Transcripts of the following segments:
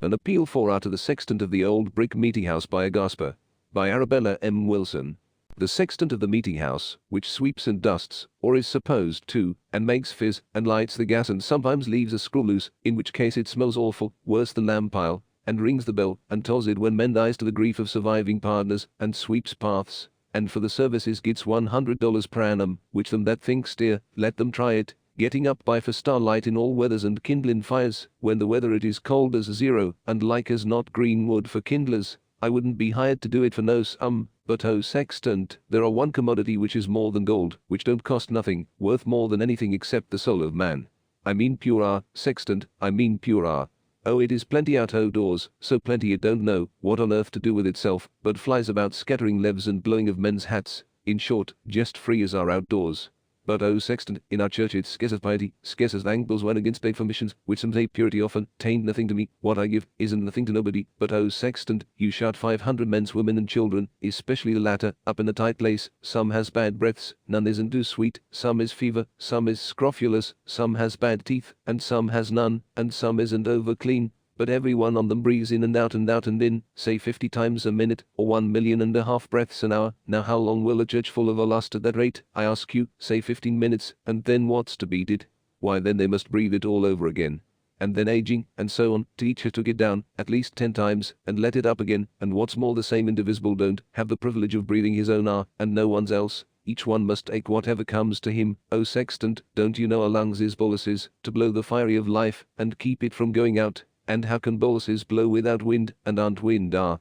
An appeal for to the sextant of the old brick meeting house by Gasper. By Arabella M. Wilson. The sextant of the meeting house, which sweeps and dusts, or is supposed to, and makes fizz, and lights the gas and sometimes leaves a screw loose, in which case it smells awful, worse than lamp pile, and rings the bell, and tolls it when men dies to the grief of surviving partners, and sweeps paths, and for the services gets $100 per annum, which them that think steer, let them try it, getting up by for starlight in all weathers and kindling fires, when the weather it is cold as 0, and like as not green wood for kindlers. I wouldn't be hired to do it for no sum, but oh sextant, there are one commodity which is more than gold, which don't cost nothing, worth more than anything except the soul of man. I mean pure sextant, I mean pure. Oh, it is plenty out doors, so plenty it don't know what on earth to do with itself, but flies about scattering leaves and blowing of men's hats, in short, just free as our outdoors. But oh sextant, in our church it's scarce as piety, scarce as angles when against paid for missions, which some say purity often, tain't nothing to me, what I give, isn't nothing to nobody, but oh sextant, you shout 500 men's women and children, especially the latter, up in a tight place, some has bad breaths, none isn't too sweet, some is fever, some is scrofulous, some has bad teeth, and some has none, and some isn't over clean. But every one on them breathes in and out and out and in, say 50 times a minute, or 1,500,000 breaths an hour. Now how long will a church full of a last at that rate, I ask you, say 15 minutes, and then what's to beat it? Why then they must breathe it all over again. And then aging, and so on, teach her to get down, at least 10 times, and let it up again, and what's more the same indivisible don't have the privilege of breathing his own and no one's else. Each one must take whatever comes to him. Oh sextant, don't you know our lungs is boluses, to blow the fiery of life, and keep it from going out? And how can boluses blow without wind, and aren't wind I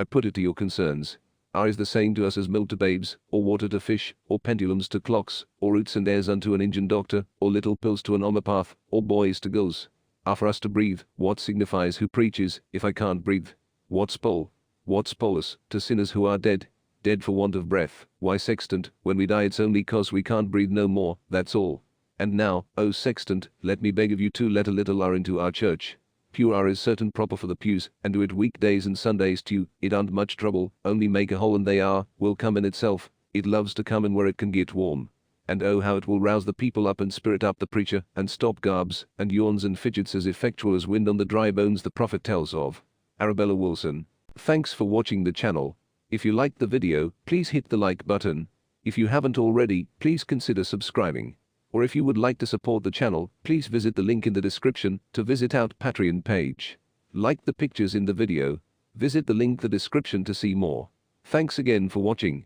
put it to your concerns. Is the same to us as milk to babes, or water to fish, or pendulums to clocks, or roots and airs unto an Indian doctor, or little pills to an homeopath, or boys to girls. For us to breathe, what signifies who preaches, if I can't breathe? What's polus, to sinners who are dead for want of breath? Why sextant, when we die it's only 'cause we can't breathe no more, that's all. And now, oh sextant, let me beg of you to let a little into our church. Pure is certain proper for the pews, and do it weekdays and Sundays too, it aren't much trouble, only make a hole and they will come in itself, it loves to come in where it can get warm. And oh how it will rouse the people up and spirit up the preacher, and stop garbs, and yawns and fidgets as effectual as wind on the dry bones the prophet tells of. Arabella Wilson. Thanks for watching the channel. If you liked the video, please hit the like button. If you haven't already, please consider subscribing. Or if you would like to support the channel, please visit the link in the description to visit our Patreon page. Like the pictures in the video. Visit the link in the description to see more. Thanks again for watching.